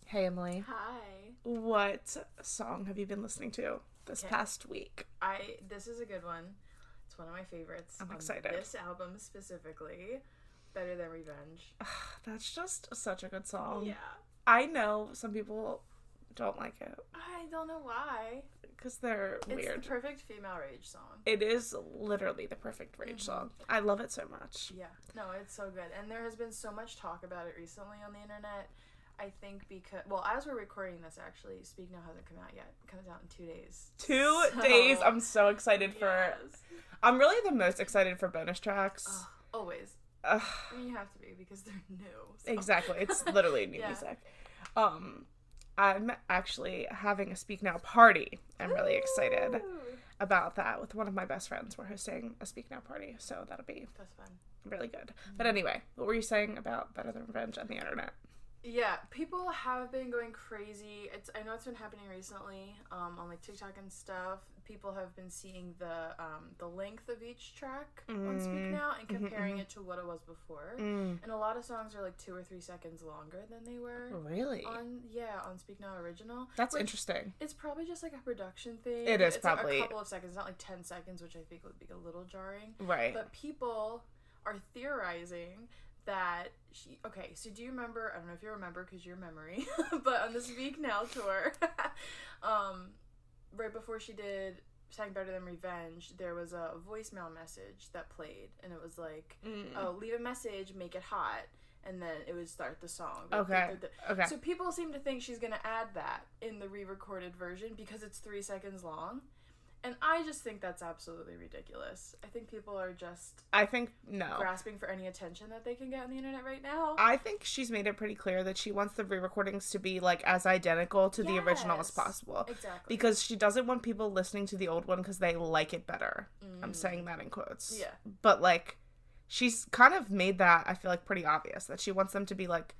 Hey, Emily. Hi. What song have you been listening to this Okay. past week? This is a good one. It's one of my favorites. I'm on excited. This album specifically, Better Than Revenge. That's just such a good song. Yeah. I know some people don't like it I don't know why. because they're It's weird. the perfect female rage song. It is literally the perfect rage song. I love it so much. Yeah. No, it's so good. And there has been so much talk about it recently on the internet. I think because, well, as we're recording this, actually, Speak Now hasn't come out yet. It comes out in 2 days. 2 days. I'm so excited for. Yes. I'm really the most excited for bonus tracks. Always. Ugh. I mean, you have to be because they're new. So. Exactly. It's literally new Yeah. music. I'm actually having a Speak Now party. I'm really excited Ooh. about that with one of my best friends. We're hosting a Speak Now party, so that'll be That's fun. really good. But anyway, what were you saying about Better Than Revenge on the internet? Yeah, people have been going crazy. I know it's been happening recently, on like TikTok and stuff. People have been seeing the length of each track on Speak Now and comparing it to what it was before. And a lot of songs are like 2 or 3 seconds longer than they were Really? on Speak Now original. That's interesting. It's probably just like a production thing. It is it's probably like a couple of seconds, not like 10 seconds, which I think would be a little jarring. right. But people are theorizing that so do you remember, I don't know if you remember because your memory, but on the Speak Now tour, right before she sang Better Than Revenge, there was a voicemail message that played, and it was like, oh, leave a message, make it hot, and then it would start the song. Okay. Okay. So people seem to think she's going to add that in the re-recorded version because it's 3 seconds long. And I just think that's absolutely ridiculous. I think people are just no. grasping for any attention that they can get on the internet right now. I think she's made it pretty clear that she wants the re-recordings to be like as identical to the original as possible. Exactly. Because she doesn't want people listening to the old one because they like it better. I'm saying that in quotes. Yeah. But like, she's kind of made that, I feel like, pretty obvious that she wants them to be like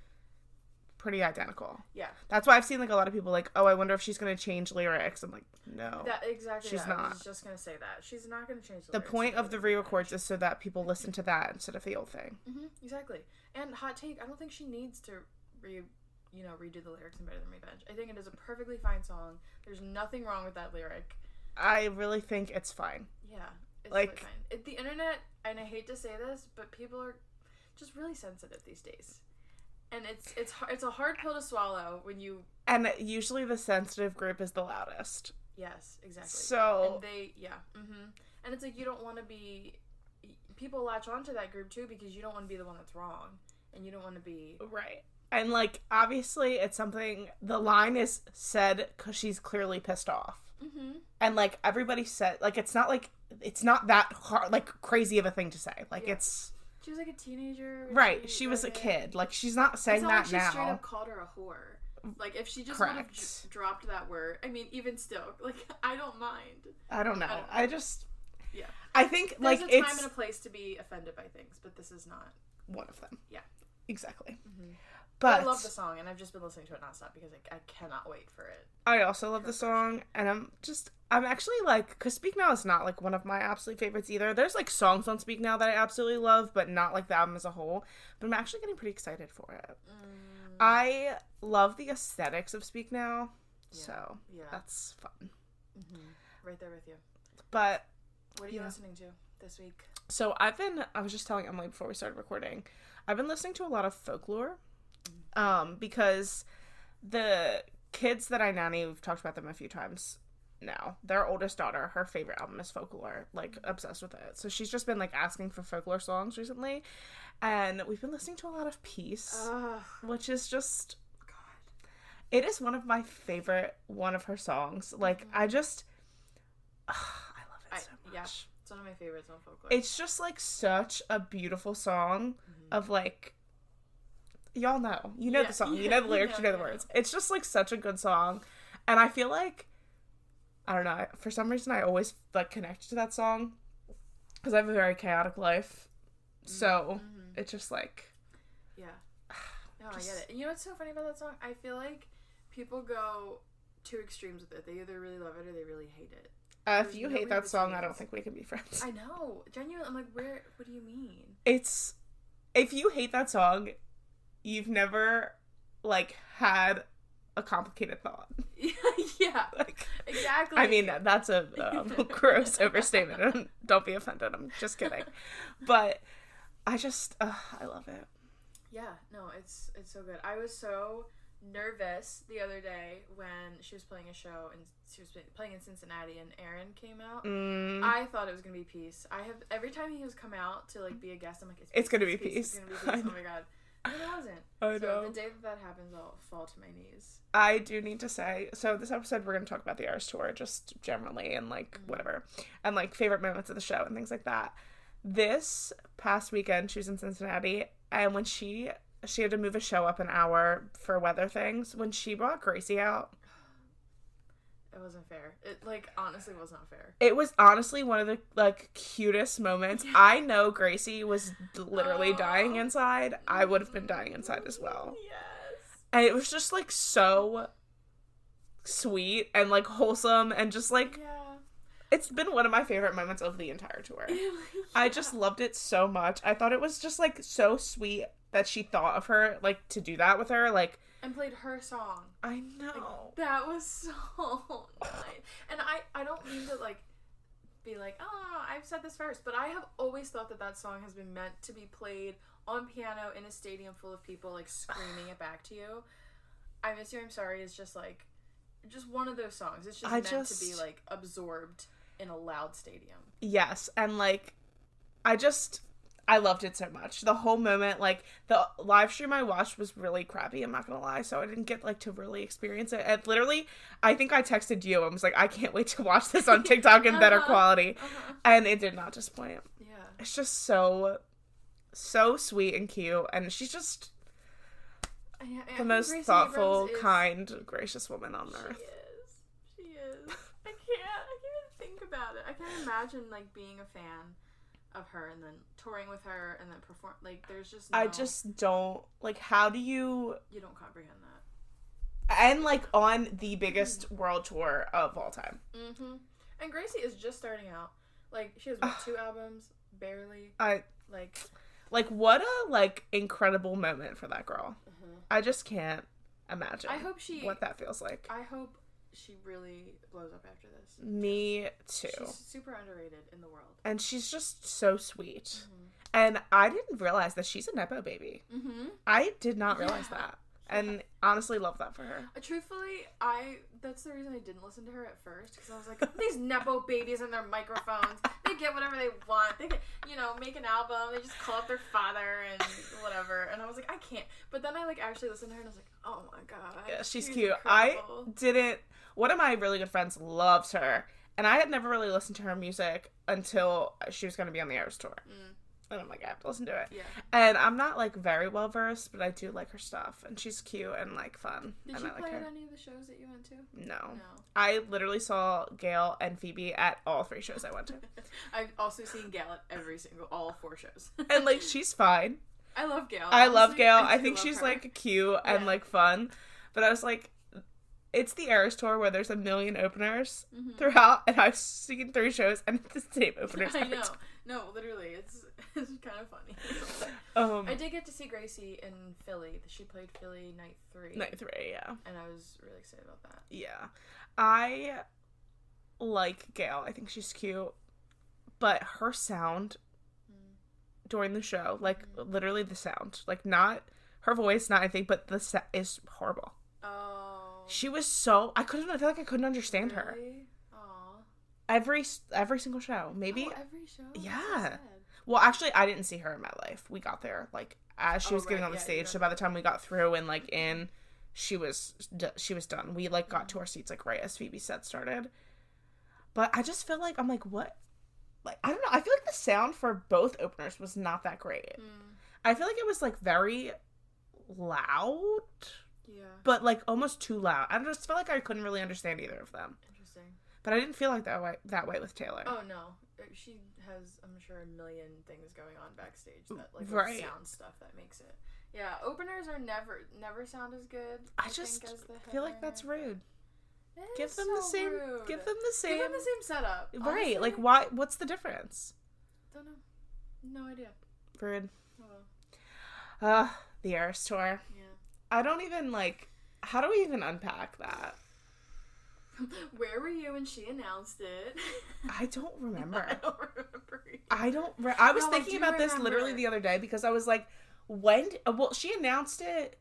pretty identical. Yeah. That's why I've seen like a lot of people like, oh, I wonder if she's gonna change lyrics. I'm like, no. She's not. I was just gonna say that. She's not gonna change the The lyrics point of of the re-records is so that people listen to that instead of the old thing. Exactly. And hot take, I don't think she needs to redo the lyrics in Better Than Revenge. I think it is a perfectly fine song. There's nothing wrong with that lyric. I really think it's fine. Yeah. It's like, fine. The internet, and I hate to say this, but people are just really sensitive these days. And it's a hard pill to swallow when you... And usually the sensitive group is the loudest. Yes, exactly. So... And And it's like you don't want to be... People latch onto that group too because you don't want to be the one that's wrong. And you don't want to be... Right. And like, obviously it's something... The line is said because she's clearly pissed off. And like, everybody said... Like, it's not that hard, like, crazy of a thing to say. Like, it's... She was like a teenager. Right, she was a kid. Like, she's not saying that now. It's not like she straight up called her a whore. Like, if she just would have dropped that word, I mean, even still, like, I don't mind. I don't know. Yeah. I think, there's like, a time and a place to be offended by things, but this is not one of them. Yeah. Exactly. But I love the song, and I've just been listening to it nonstop because I cannot wait for it. I also love the song, and I'm actually, like, because Speak Now is not, like, one of my absolute favorites either. There's, like, songs on Speak Now that I absolutely love, but not, like, the album as a whole. But I'm actually getting pretty excited for it. I love the aesthetics of Speak Now, so that's fun. Right there with you. But... What are you listening to this week? So I was just telling Emily before we started recording, I've been listening to a lot of folklore, because the kids that I nanny, we've talked about them a few times now, their oldest daughter, her favorite album is folklore, like, obsessed with it. So she's just been, like, asking for folklore songs recently, and we've been listening to a lot of Peace, which is just, God, it is one of my favorite one of her songs. Like, I just, I love it so much. Yeah, it's one of my favorites on folklore. It's just, like, such a beautiful song of, like, y'all know. You know the song. You know the lyrics. You know the words. It's just, like, such a good song. And I feel like, I don't know, for some reason I always, like, connect to that song because I have a very chaotic life. So, it's just, like... Yeah. No, I get it. And you know what's so funny about that song? I feel like people go two extremes with it. They either really love it or they really hate it. If you hate that song, I don't think we can be friends. I know. Genuinely, I'm like, what do you mean? If you hate that song, you've never, like, had a complicated thought. Yeah, Like, exactly. I mean, that's a gross overstatement. Don't be offended. I'm just kidding. But I love it. Yeah, no, it's so good. I was so nervous the other day when she was playing a show and she was playing in Cincinnati and Aaron came out. I thought it was gonna be Peace. Every time he has come out to like be a guest, I'm like, it's gonna be Peace. It's gonna be Peace. Oh my god. And it wasn't. I know. So the day that happens, I'll fall to my knees. I do need to say, so this episode we're going to talk about the Eras Tour just generally and like whatever, and like favorite moments of the show and things like that. This past weekend she was in Cincinnati, and when she had to move a show up an hour for weather things, when she brought Gracie out, it wasn't fair. It like honestly was not fair. It was honestly one of the like cutest moments. I know Gracie was literally dying inside. I would have been dying inside as well. Yes. And it was just like so sweet and like wholesome and just like it's been one of my favorite moments of the entire tour. I just loved it so much. I thought it was just like so sweet that she thought of her like to do that with her, like, and played her song. I know. Like, that was so nice. And I don't mean to like be like, oh, I've said this first, but I have always thought that song has been meant to be played on piano in a stadium full of people like screaming it back to you. I Miss You, I'm Sorry is just like just one of those songs. It's just meant to be like absorbed in a loud stadium. Yes, and like I loved it so much. The whole moment, like, the live stream I watched was really crappy, I'm not gonna lie, so I didn't get, like, to really experience it. And literally, I think I texted you and was like, I can't wait to watch this on TikTok in better quality. And it did not disappoint. Yeah. It's just so sweet and cute, and she's just the most thoughtful, kind, gracious woman on earth. She is. I can't even think about it. I can't imagine, like, being a fan of her and then touring with her and then perform, like, there's just no... I just don't, like, how do you don't comprehend that. And like on the biggest world tour of all time. And Gracie is just starting out, like, she has what, 2 albums, barely. Like what a like incredible moment for that girl. I just can't imagine what that feels like. I hope she really blows up after this. Me too. She's super underrated in the world. And she's just so sweet. And I didn't realize that she's a Nepo baby. I did not realize that. And honestly love that for her. Truthfully, that's the reason I didn't listen to her at first, because I was like, these Nepo babies and their microphones, they get whatever they want. They can, make an album, they just call up their father and whatever. And I was like, I can't. But then I like actually listened to her and I was like, oh my god. Yeah, she's cute. Incredible. One of my really good friends loves her, and I had never really listened to her music until she was going to be on the Eras Tour. And I'm like, I have to listen to it. Yeah. And I'm not, like, very well versed, but I do like her stuff. And she's cute and, like, fun. Did and she I like play her. at any of the shows that you went to? No. I literally saw Gail and Phoebe at all 3 shows I went to. I've also seen Gail at all 4 shows. And, like, she's fine. I love Gail. I love Gail. I think she's, like, cute and, like, fun. But I was like, it's the Eras Tour where there's a million openers throughout, and I've seen 3 shows, and it's the same openers. I know. No, literally, it's kind of funny. I did get to see Gracie in Philly. She played Philly night 3. Night 3, yeah. And I was really excited about that. Yeah. I like Gail. I think she's cute. But her sound during the show, like, literally the sound. Like, not her voice, not anything, but the sound is horrible. Oh. She was so... I feel like I couldn't understand her. Every single show. Maybe. Oh, every show? Yeah. Well, actually, I didn't see her in MetLife. We got there, like, as she was getting on the stage. So by the time we got through and, like, she was done. We, like, got to our seats, like, right as Phoebe's set started. But I just feel like, I'm like, what? Like, I don't know. I feel like the sound for both openers was not that great. I feel like it was, like, very loud. Yeah. But, like, almost too loud. I just felt like I couldn't really understand either of them. Interesting. But I didn't feel like that way with Taylor. Oh, no. She has, I'm sure, a million things going on backstage that, like, sound stuff that makes it. Yeah, openers are never sound as good, I think, as the feel like that's rude. Give them the same setup. Right. Honestly. Like, why? What's the difference? Don't know. No idea. Rude. Oh, well. The Eras Tour. Yeah. I don't even, like... how do we even unpack that? Where were you when she announced it? I don't remember. I don't remember either. I was thinking about this literally the other day because I was like, when? Well, she announced it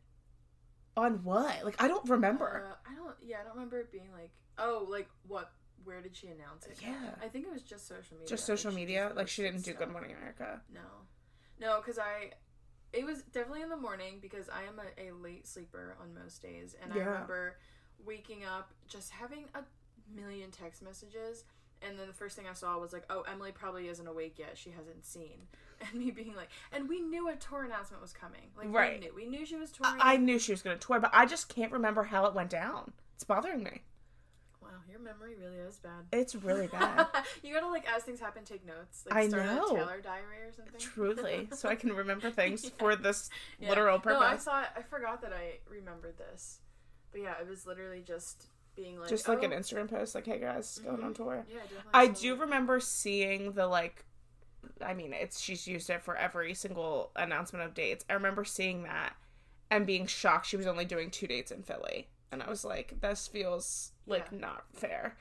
on what? Like, I don't remember. I don't remember it being like, oh, like what? Where did she announce it? Yeah. I think it was just social media. Just social media? Like, she didn't do Good Morning America? No, because it was definitely in the morning because I am a late sleeper on most days. And I remember waking up, just having a million text messages. And then the first thing I saw was like, oh, Emily probably isn't awake yet. She hasn't seen. And me being like, and we knew a tour announcement was coming. Like, right. We knew she was touring. I knew she was going to tour, but I just can't remember how it went down. It's bothering me. Wow, your memory really is bad. It's really bad. You gotta, like, as things happen, take notes. Like, I start know. a Taylor diary or something. Truly. So I can remember things for this literal purpose. No, I forgot that I remembered this. But yeah, it was literally just being like... Just like an Instagram post, like, hey guys, going on tour. Yeah, definitely. I do remember seeing the, like... I mean, she's used it for every single announcement of dates. I remember seeing that and being shocked she was only doing 2 dates in Philly. And I was like, this feels, like, not fair.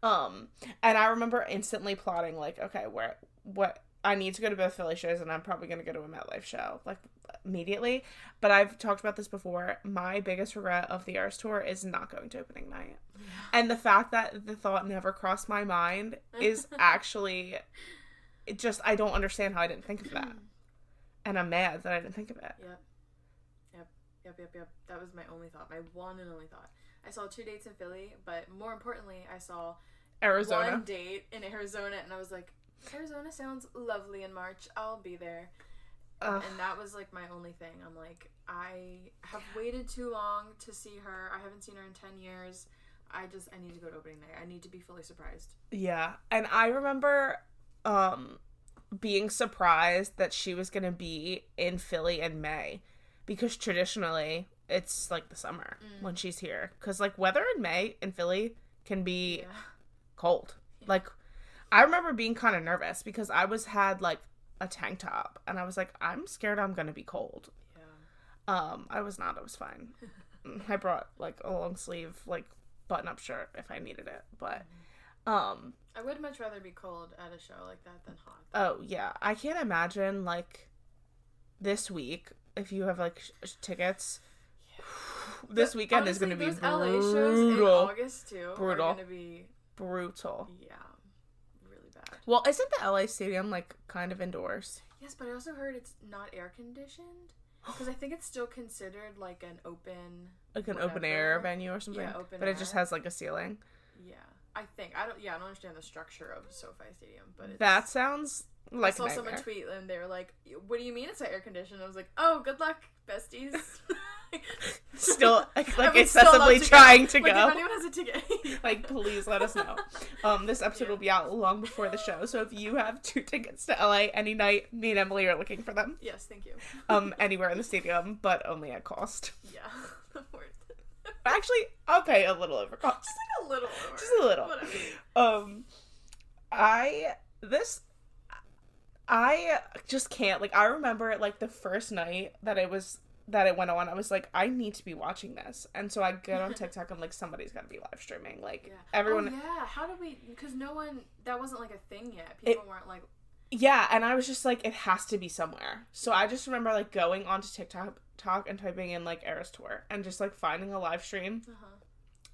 And I remember instantly plotting, like, okay, what, I need to go to both Philly shows, and I'm probably going to go to a MetLife show, like, immediately. But I've talked about this before. My biggest regret of the Eras Tour is not going to opening night. Yeah. And the fact that the thought never crossed my mind is actually, it just, I don't understand how I didn't think of that. And I'm mad that I didn't think of it. Yep. That was my only thought. My one and only thought. I saw 2 dates in Philly, but more importantly, I saw Arizona. 1 date in Arizona, and I was like, Arizona sounds lovely in March. I'll be there. And that was, like, my only thing. I'm like, I have waited too long to see her. I haven't seen her in 10 years. I need to go to opening night. I need to be fully surprised. Yeah. And I remember being surprised that she was going to be in Philly in May. Because traditionally, it's, like, the summer when she's here. Because, like, weather in May in Philly can be cold. Yeah. Like, I remember being kind of nervous because I had, like, a tank top. And I was like, I'm scared I'm going to be cold. Yeah. I was not. I was fine. I brought, like, a long sleeve, like, button-up shirt if I needed it. But, I would much rather be cold at a show like that than hot. Oh, yeah. I can't imagine, like, this week... If you have, like, tickets, this weekend honestly, is going to be brutal. LA shows in August, too, brutal. Are going to be... Brutal. Yeah. Really bad. Well, isn't the LA Stadium, like, kind of indoors? Yes, but I also heard it's not air-conditioned. Because I think it's still considered, like, an open... Like an open-air venue or something? Yeah, open But air. It just has, like, a ceiling? Yeah. I think. I don't understand the structure of SoFi Stadium, but it's... That sounds... Like I saw someone tweet and they were like, what do you mean it's not air conditioned? I was like, oh, good luck, besties. Still, like excessively trying to go. Like, if anyone has a ticket. Like, please let us know. This episode will be out long before the show, so if you have 2 tickets to LA any night, me and Emily are looking for them. Yes, thank you. Anywhere in the stadium, but only at cost. Yeah, worth it. Actually, I'll pay a little over cost. Just like a little over. Just a little. Whatever. I just can't, like, I remember, like, the first night that it went on, I was like, I need to be watching this, and so I get on TikTok, and, like, somebody's gotta be live streaming, like, everyone... Oh, yeah, how did we, because that wasn't, like, a thing yet, people weren't, like... Yeah, and I was just like, it has to be somewhere, so I just remember, like, going onto TikTok and typing in, like, Eras Tour, and just, like, finding a live stream.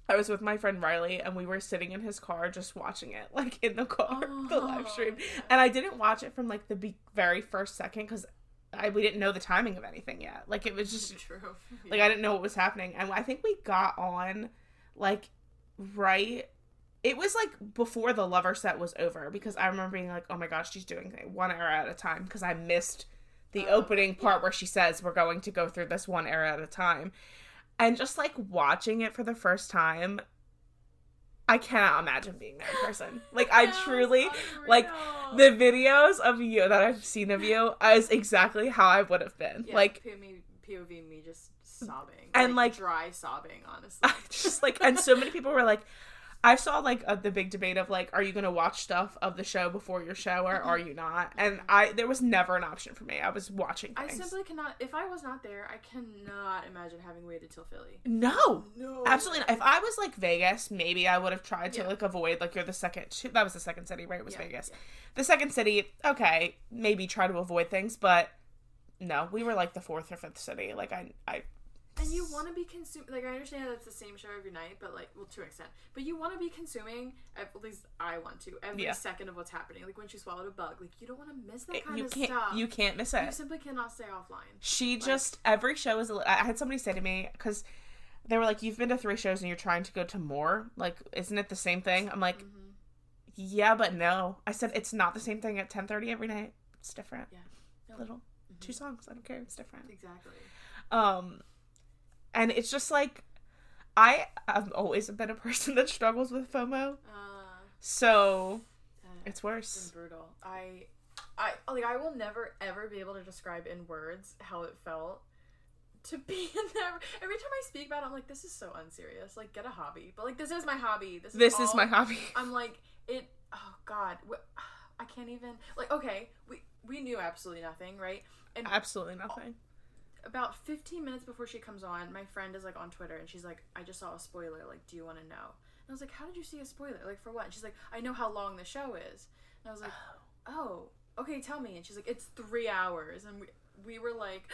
I was with my friend Riley, and we were sitting in his car just watching it, like, in the car, the live stream. Yeah. And I didn't watch it from, like, the very first second, because we didn't know the timing of anything yet. Like, it was just... True. Yeah. Like, I didn't know what was happening. And I think we got on, like, right... It was, like, before the Lover set was over, because I remember being like, oh my gosh, she's doing 1 era at a time, because I missed the opening part where she says we're going to go through this 1 era at a time. And just, like, watching it for the first time, I cannot imagine being that person. Like, I truly, like, the videos of you that I've seen of you is exactly how I would have been. Yeah, like, POV me just sobbing. And, like dry sobbing, honestly. Just, like, and so many people were like, I saw, like, the big debate of, like, are you going to watch stuff of the show before your show, or are you not? And there was never an option for me. I was watching things. I simply cannot, if I was not there, I cannot imagine having waited till Philly. No. Absolutely not. If I was, like, Vegas, maybe I would have tried to, like, avoid, like, you're the second, that was the second city, right? It was Vegas. Yeah. The second city, okay, maybe try to avoid things, but no, we were, like, the fourth or fifth city. Like, and you want to be consuming, like, I understand that's the same show every night, but, like, well, to an extent. But you want to be consuming, at least I want to, every second of what's happening. Like, when she swallowed a bug, like, you don't want to miss that kind of stuff. You can't miss it. You simply cannot stay offline. She just, every show is, I had somebody say to me, because they were like, you've been to 3 shows and you're trying to go to more? Like, isn't it the same thing? I'm like, yeah, but no. I said, it's not the same thing at 10:30 every night. It's different. Yeah. No. Little. 2 songs. I don't care. It's different. Exactly. And it's just like, I have always been a person that struggles with FOMO. So it's worse. It's brutal. I will never ever be able to describe in words how it felt to be in there. Every time I speak about it, I'm like, this is so unserious. Like, get a hobby. But, like, this is my hobby. This is my hobby. I'm like, oh God, I can't even, like, okay, we knew absolutely nothing, right? And absolutely nothing. About 15 minutes before she comes on, my friend is, like, on Twitter, and she's like, I just saw a spoiler, like, do you want to know? And I was like, how did you see a spoiler? Like, for what? And she's like, I know how long the show is. And I was like, oh, okay, tell me. And she's like, it's 3 hours. And we were like,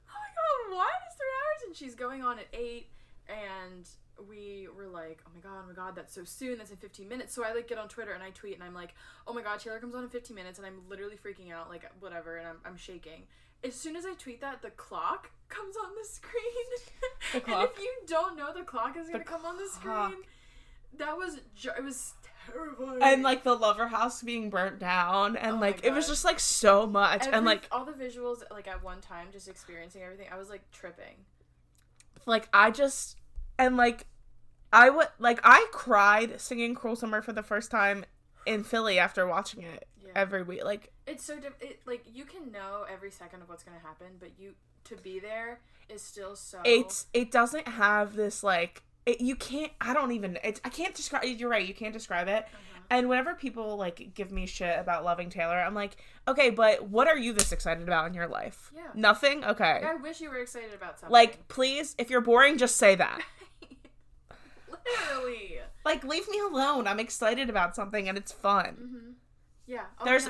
oh my God, what? It's 3 hours? And she's going on at 8, and we were like, oh my God, that's so soon. That's in 15 minutes. So I, like, get on Twitter, and I tweet, and I'm like, oh my God, Taylor comes on in 15 minutes, and I'm literally freaking out, like, whatever, and I'm shaking. As soon as I tweet that, the clock comes on the screen. The clock. And if you don't know the clock is going to come on the screen, that was, it was terrifying. And, like, the Lover House being burnt down, and, like, it was just, like, so much. And, like, all the visuals, like, at one time, just experiencing everything, I was, like, tripping. Like, I cried singing Cruel Summer for the first time in Philly after watching it every week. Like, it's so like, you can know every second of what's gonna happen, but to be there is still so. It doesn't have this, like, you can't. I can't describe. You're right. You can't describe it. And whenever people, like, give me shit about loving Taylor, I'm like, okay, but what are you this excited about in your life? Yeah. Nothing? Okay. Like, I wish you were excited about something. Like, please, if you're boring, just say that. Literally. Like, leave me alone. I'm excited about something and it's fun. Mm-hmm. Yeah. Oh, There's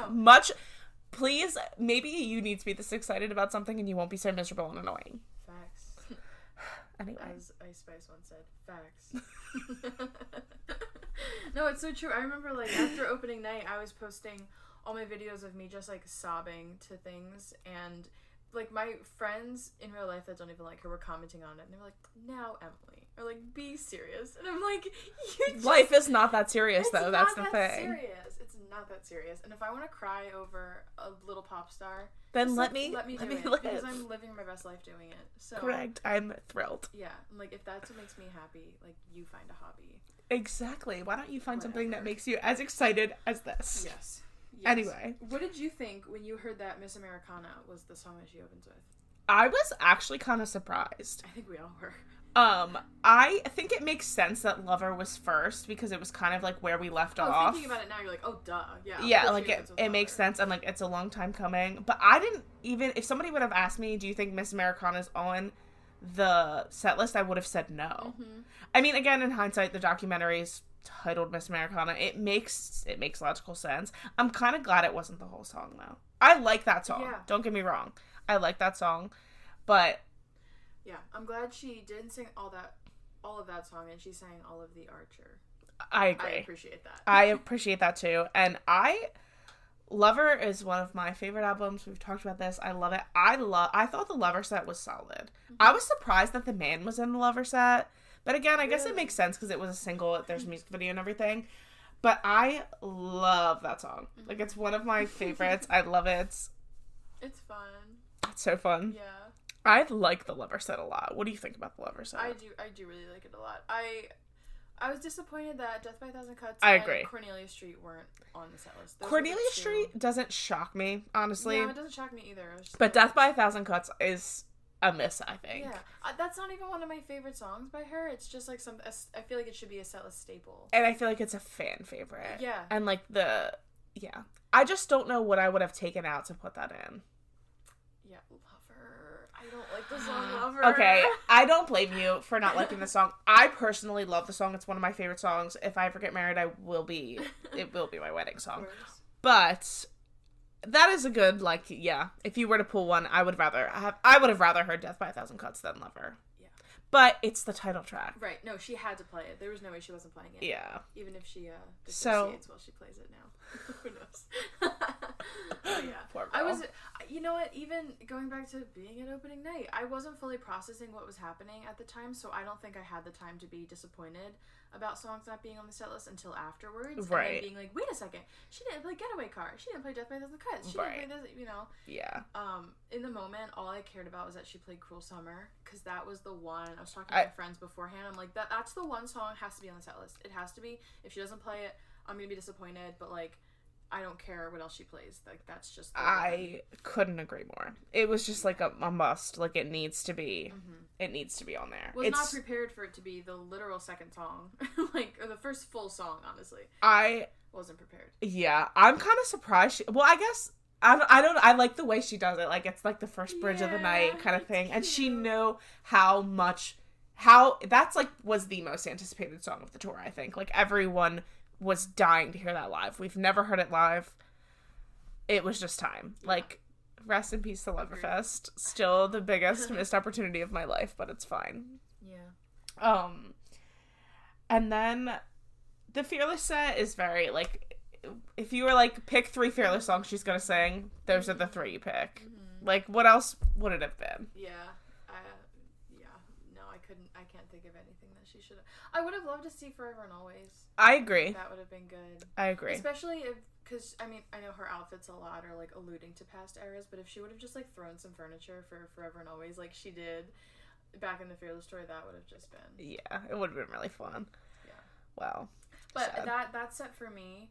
please, maybe you need to be this excited about something and you won't be so miserable and annoying. Facts. Anyway. As Ice Spice once said, facts. No, it's so true. I remember, like, after opening night, I was posting all my videos of me just, like, sobbing to things, and, like, my friends in real life that don't even like her were commenting on it, and they were like, now, Emily, or, like, be serious. And I'm like, life is not that serious, though. That's the thing. Serious. It's not that serious. And if I want to cry over a little pop star, then let me do it live. Because I'm living my best life doing it. So correct. I'm thrilled. Yeah. I'm like, if that's what makes me happy, like, you find a hobby. Exactly. Why don't you find something that makes you as excited as this? Yes. Anyway. What did you think when you heard that Miss Americana was the song that she opens with? I was actually kind of surprised. I think we all were. I think it makes sense that Lover was first because it was kind of like where we left off. Thinking about it now, you're like, oh, duh. Yeah. Yeah, like it makes sense, and like it's a long time coming. But I didn't even, if somebody would have asked me, do you think Miss Americana's on the set list, I would have said no. Mm-hmm. I mean, again, in hindsight, the documentary's titled Miss Americana. It makes logical sense. I'm kind of glad it wasn't the whole song, though. I like that song. Yeah. Don't get me wrong. I like that song, but yeah, I'm glad she didn't sing all of that song, and she sang all of the Archer. I agree. I appreciate that. I appreciate that too, and Lover is one of my favorite albums. We've talked about this. I love it. I thought the Lover set was solid. Mm-hmm. I was surprised that the man was in the Lover set, but again, I guess it makes sense because it was a single. There's a music video and everything. But I love that song. Mm-hmm. Like, it's one of my favorites. I love it. It's fun. It's so fun. Yeah. I like the Lover set a lot. What do you think about the Lover set? I do really like it a lot. I was disappointed that Death by a Thousand Cuts and Cornelia Street weren't on the set list. Cornelia Street doesn't shock me, honestly. No, it doesn't shock me either. But Death by a Thousand Cuts is a miss, I think. Yeah, that's not even one of my favorite songs by her. It's just like I feel like it should be a setlist staple. And I feel like it's a fan favorite. Yeah. And like I just don't know what I would have taken out to put that in. Yeah, Lover. I don't like the song Lover. Okay, I don't blame you for not liking the song. I personally love the song. It's one of my favorite songs. If I ever get married, it will be my wedding song. But that is a good, like, yeah. If you were to pull one, I would have rather heard Death by a Thousand Cuts than Lover. Yeah. But it's the title track. Right. No, she had to play it. There was no way she wasn't playing it. Yeah. Even if she dissociates while she plays it now. Who knows? Oh, yeah. Poor girl. You know what, even going back to being at opening night, I wasn't fully processing what was happening at the time, so I don't think I had the time to be disappointed about songs not being on the set list until afterwards. Right. And then being like, wait a second, she didn't play Getaway Car. She didn't play Death by a Thousand Cuts. She didn't play this, you know. Yeah. In the moment, all I cared about was that she played Cruel Summer, because that was the one. I was talking to my friends beforehand. I'm like, that's the one song has to be on the set list. It has to be. If she doesn't play it, I'm going to be disappointed, but, like, I don't care what else she plays. Like, that's just the I couldn't agree more. It was just like a must. Like, it needs to be. Mm-hmm. It needs to be on there. Was not prepared for it to be the literal second song, or the first full song. Honestly, I wasn't prepared. Yeah, I'm kind of surprised. Well, I guess I like the way she does it. Like, it's like the first bridge of the night kind of thing, and she knew how that's like was the most anticipated song of the tour. I think like everyone was dying to hear that live. We've never heard it live. It was just time. Yeah. Like, rest in peace to Loverfest. Still the biggest missed opportunity of my life, but it's fine. Yeah. And then the Fearless set is very, like, if you were like, pick 3 Fearless songs she's gonna sing, those are the 3 you pick. Mm-hmm. Like, what else would it have been? Yeah. No, I can't think of anything that she should have. I would have loved to see Forever and Always. I agree. That would have been good. I agree. Especially because, I mean, I know her outfits a lot are, like, alluding to past eras, but if she would have just, like, thrown some furniture for Forever and Always, like she did back in the Fearless story, that would have just been... Yeah, it would have been really fun. Yeah. Wow. But that set for me,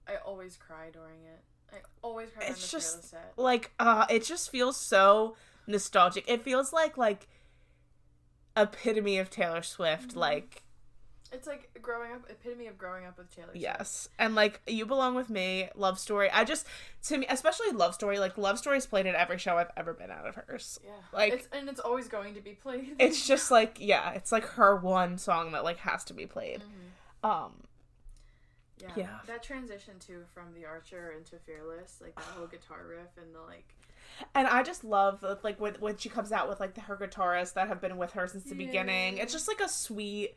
I always cry during it. I always cry during the Fearless set. Like, it just feels so nostalgic. It feels like epitome of Taylor Swift, mm-hmm. like... It's like epitome of growing up with Taylor Swift. Yes. And like You Belong With Me, Love Story. To me, especially Love Story, like Love Story's played at every show I've ever been out of hers. Yeah. Like, it's always going to be played. It's just like, yeah, it's like her one song that like has to be played. Mm-hmm. Yeah. That transition too from The Archer into Fearless, like that whole guitar riff and the like. And I just love like when she comes out with like her guitarists that have been with her since the beginning. It's just like a sweet.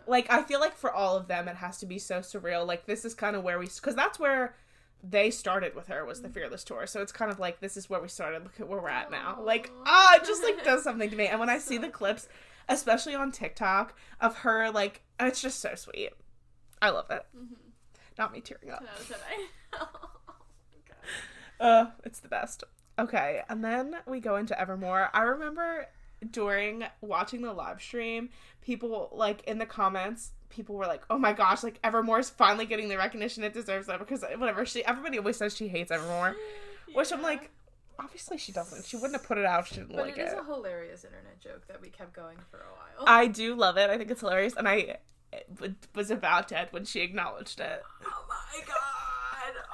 Like, I feel like for all of them, it has to be so surreal. Like, this is kind of where because that's where they started with her, was the Fearless tour. So it's kind of like, this is where we started. Look at where we're at now. Like, it just, like, does something to me. And when I see the clips, especially on TikTok, of her, like, it's just so sweet. I love it. Mm-hmm. Not me tearing up. It's the best. Okay, and then we go into Evermore. I remember... during watching the live stream, people, like, in the comments, people were like, oh my gosh, like, Evermore's finally getting the recognition it deserves, though, because whatever, everybody always says she hates Evermore, which I'm like, obviously she doesn't. She wouldn't have put it out if she didn't like it. But it is a hilarious internet joke that we kept going for a while. I do love it. I think it's hilarious, and I was about dead when she acknowledged it.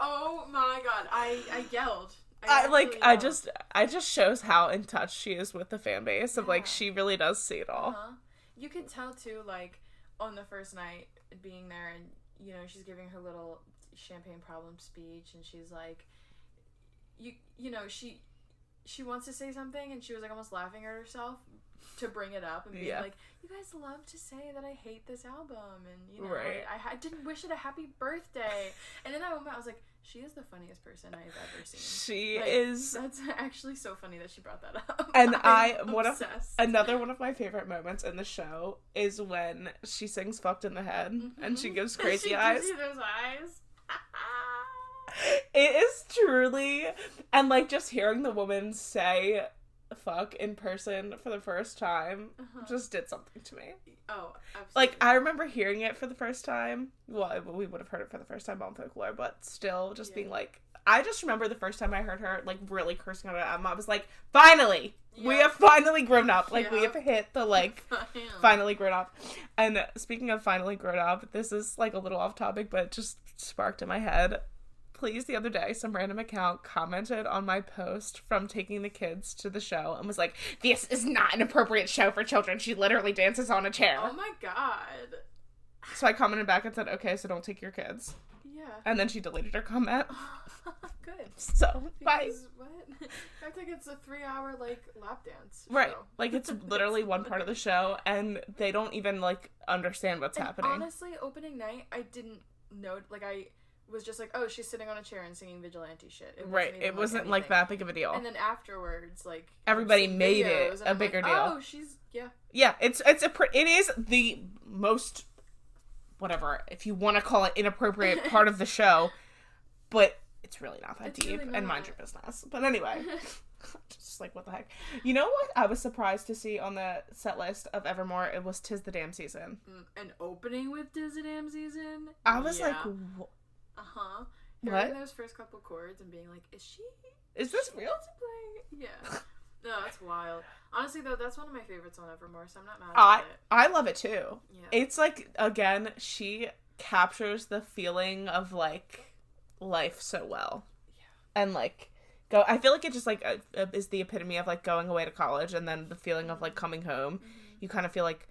Oh my god. I yelled. I just shows how in touch she is with the fan base of like she really does see it all. Uh-huh. You could tell too, like on the first night being there, and you know she's giving her little champagne problem speech, and she's like, you know she wants to say something, and she was like almost laughing at herself to bring it up and be like, you guys love to say that I hate this album, and you know I didn't wish it a happy birthday, and in that moment I was like, she is the funniest person I've ever seen. She is. That's actually so funny that she brought that up. And another one of my favorite moments in the show is when she sings "Fucked in the Head" mm-hmm. and she gives crazy eyes. Gives you those eyes. It is truly, and like just hearing the woman say "fuck" in person for the first time just did something to me. Oh, absolutely. Like, I remember hearing it for the first time. Well, we would have heard it for the first time on Folklore, but still just being like, I just remember the first time I heard her, like, really cursing out an album, I was like, finally! Yeah. We have finally grown up. Like, we have hit the, like, finally grown up. And speaking of finally grown up, this is, like, a little off topic, but it just sparked in my head. Please, the other day, some random account commented on my post from taking the kids to the show and was like, this is not an appropriate show for children. She literally dances on a chair. Oh my god. So I commented back and said, okay, so don't take your kids. Yeah. And then she deleted her comment. Good. So, bye. What? I think it's a 3-hour, like, lap dance show. Right. Like, it's literally one part of the show, and they don't even, like, understand what's happening. Honestly, opening night, I didn't know, like, I was just like, oh, she's sitting on a chair and singing vigilante shit. It wasn't like that big of a deal. And then afterwards, like, everybody made it a bigger deal. Oh, she's, yeah. Yeah, it is the most, whatever, if you want to call it inappropriate part of the show, but it's really not that deep, really and mind your business. But anyway, just like, what the heck. You know what I was surprised to see on the set list of Evermore? It was 'Tis the Damn Season. An opening with 'Tis the Damn Season? I was like, uh-huh. What? Hearing those first couple chords and being like, is this real to play? Yeah. No, that's wild. Honestly, though, that's one of my favorites on Evermore, so I'm not mad at it. I love it, too. Yeah. It's like, again, she captures the feeling of, like, life so well. Yeah. And, like, I feel like it just, like, is the epitome of, like, going away to college and then the feeling of, like, coming home. Mm-hmm. You kind of feel like,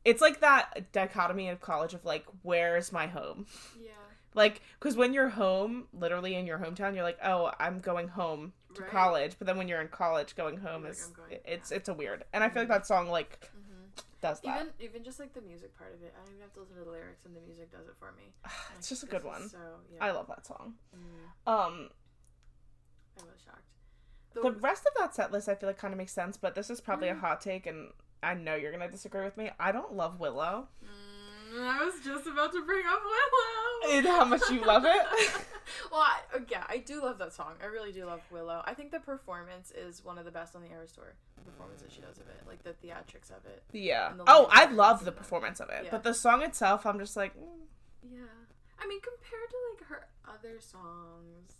it's like that dichotomy of college of, like, where's my home? Yeah. Like, because when you're home, literally in your hometown, you're like, oh, I'm going home to college. But then when you're in college, going home it's a weird. And I feel like that song, like, does that. Even just, like, the music part of it. I don't even have to listen to the lyrics, and the music does it for me. It's just a good one. So, yeah. I love that song. I was shocked. The rest of that set list, I feel like, kind of makes sense, but this is probably a hot take, and I know you're going to disagree with me. I don't love Willow. I was just about to bring up Willow. And how much you love it? Well, I do love that song. I really do love Willow. I think the performance is one of the best on the Eras Tour. The performance that she does of it. Like, the theatrics of it. Yeah. Oh, I love the performance of it. Yeah. But the song itself, I'm just like... Yeah. I mean, compared to, like, her other songs,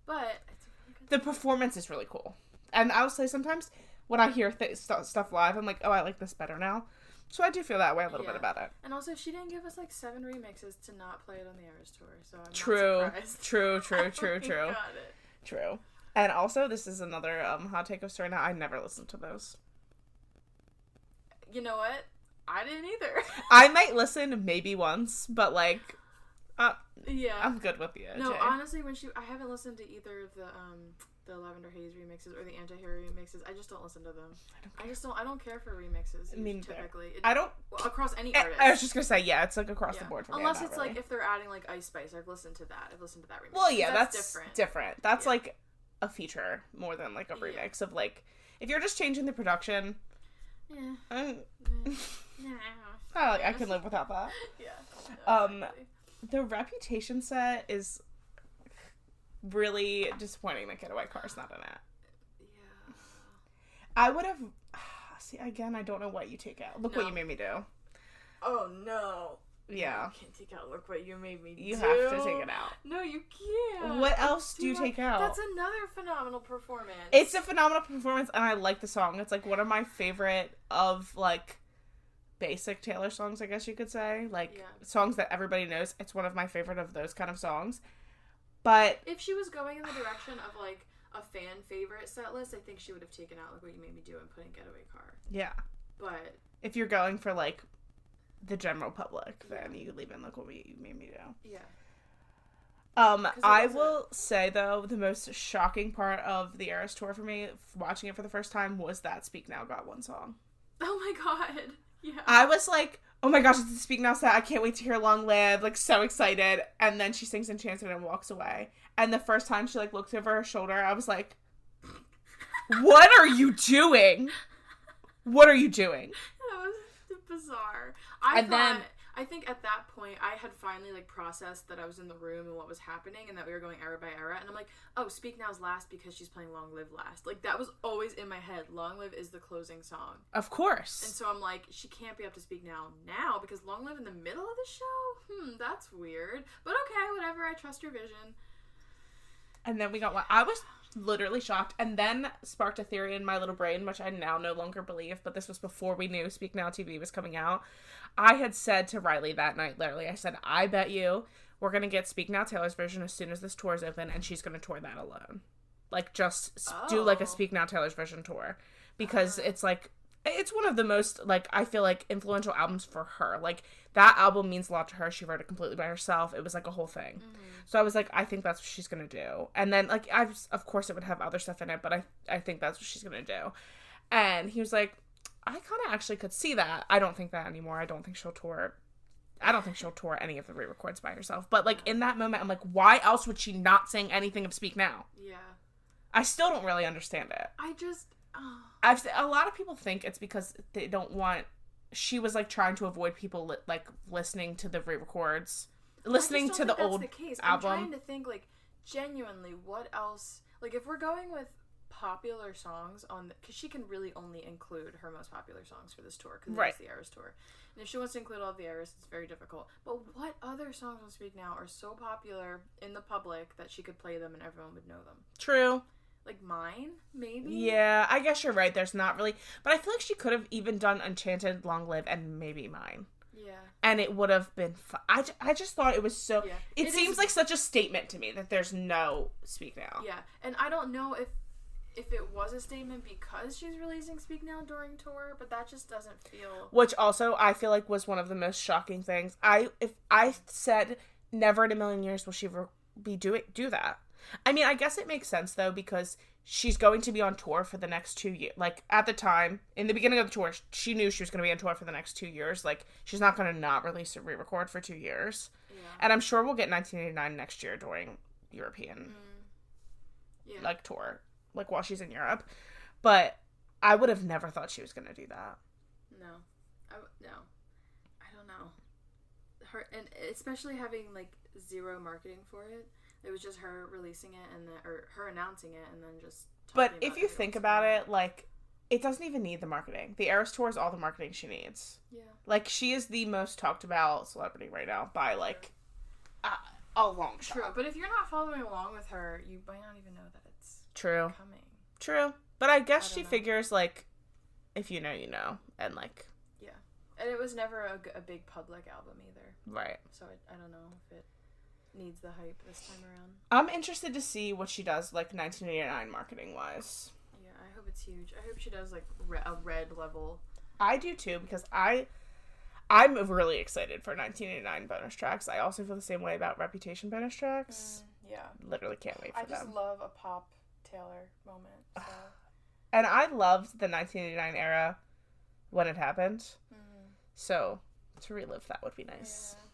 but... It's a really good the performance is really cool. And I would say sometimes when I hear stuff live, I'm like, oh, I like this better now. So I do feel that way a little bit about it. And also, she didn't give us, like, 7 remixes to not play it on the Eras Tour, so I'm not surprised. True. Got it. True. And also, this is another hot take of Serena. I never listened to those. You know what? I didn't either. I might listen maybe once, but, like, yeah, I'm good with you. No, honestly, I haven't listened to either of the Lavender Haze remixes or the Anti-Hero remixes. I just don't listen to them. I don't care for remixes. Typically. Across any artist. I was just gonna say, yeah, it's like across the board for me. Unless it's like if they're adding like Ice Spice, I've listened to that. I've listened to that remix. Well, yeah, that's different. That's like a feature more than like a remix of like if you're just changing the production. Yeah. I can live without that. Yeah. The Reputation set is really disappointing that Getaway Car's not in it. Yeah. I would have... See, again, I don't know what you take out. Look what you made me do. Oh, no. Yeah. You can't take out Look What You Made Me Do. You have to take it out. No, you can't. What else do you take out? That's another phenomenal performance. It's a phenomenal performance, and I like the song. It's, like, one of my favorite of, like... basic Taylor songs, I guess you could say. Like, songs that everybody knows. It's one of my favorite of those kind of songs. But... if she was going in the direction of, like, a fan favorite set list, I think she would have taken out Look What You Made Me Do and put in Getaway Car. Yeah. But... if you're going for, like, the general public, then you leave in Look What You Made Me Do. Yeah. I will say, though, the most shocking part of the Eras Tour for me, watching it for the first time, was that Speak Now got one song. Oh my god. Yeah. I was like, oh my gosh, it's the Speak Now set. I can't wait to hear Long Live. Like, so excited. And then she sings Enchanted and walks away. And the first time she, like, looked over her shoulder, I was like, what are you doing? What are you doing? That was bizarre. I think at that point, I had finally, like, processed that I was in the room and what was happening and that we were going era by era. And I'm like, oh, Speak Now's last because she's playing Long Live last. Like, that was always in my head. Long Live is the closing song. Of course. And so I'm like, she can't be up to Speak Now because Long Live in the middle of the show? That's weird. But okay, whatever. I trust your vision. And then we got one. I was literally shocked, and then sparked a theory in my little brain, which I now no longer believe, but this was before we knew Speak Now TV was coming out. I had said to Riley that night, literally, I said, I bet you we're going to get Speak Now Taylor's version as soon as this tour is open, and she's going to tour that alone. Like, just do, like, a Speak Now Taylor's version tour. Because it's, like, it's one of the most, like, I feel like, influential albums for her. Like, that album means a lot to her. She wrote it completely by herself. It was, like, a whole thing. Mm-hmm. So I was like, I think that's what she's going to do. And then, like, of course it would have other stuff in it, but I think that's what she's going to do. And he was like, I kind of actually could see that. I don't think that anymore. I don't think she'll tour any of the re-records by herself. But, like, in that moment, I'm like, why else would she not sing anything of Speak Now? Yeah. I still don't really understand it. A lot of people think it's because they don't want... She was, like, trying to avoid people, listening to the re-records. Listening to the old album. I'm trying to think, like, genuinely, what else... Like, if we're going with popular songs on... Because she can really only include her most popular songs for this tour. Because it's the Eras tour. And if she wants to include all of the Eras, it's very difficult. But what other songs on Speak Now are so popular in the public that she could play them and everyone would know them? True. Like Mine, maybe? Yeah, I guess you're right. There's not really... But I feel like she could have even done Enchanted, Long Live, and maybe Mine. Yeah. And it would have been fun. I just thought it was so... Yeah. It seems like such a statement to me that there's no Speak Now. Yeah. And I don't know if it was a statement because she's releasing Speak Now during tour, but that just doesn't feel... Which also, I feel like was one of the most shocking things. If I said, never in a million years will she do that. I mean, I guess it makes sense, though, because she's going to be on tour for the next 2 years. Like, at the time, in the beginning of the tour, she knew she was going to be on tour for the next 2 years. Like, she's not going to not release a re-record for 2 years. Yeah. And I'm sure we'll get 1989 next year during European, tour. Like, while she's in Europe. But I would have never thought she was going to do that. No. I don't know. Her, and especially having, like, zero marketing for it. It was just her releasing it or her announcing it and then just... But if you think about it, like, it doesn't even need the marketing. The Eras Tour is all the marketing she needs. Yeah. Like, she is the most talked about celebrity right now by, like, a long shot. True, but if you're not following along with her, you might not even know that it's coming. True. But I guess she figures, like, if you know, you know. And, like... Yeah. And it was never a big public album either. Right. So I don't know if it... needs the hype this time around. I'm interested to see what she does, like, 1989 marketing-wise. Yeah, I hope it's huge. I hope she does, like, a red level. I do, too, because I'm really excited for 1989 bonus tracks. I also feel the same way about Reputation bonus tracks. Yeah. Literally can't wait for them. I just love a pop Taylor moment, so. And I loved the 1989 era when it happened. Mm-hmm. So, to relive that would be nice. Yeah.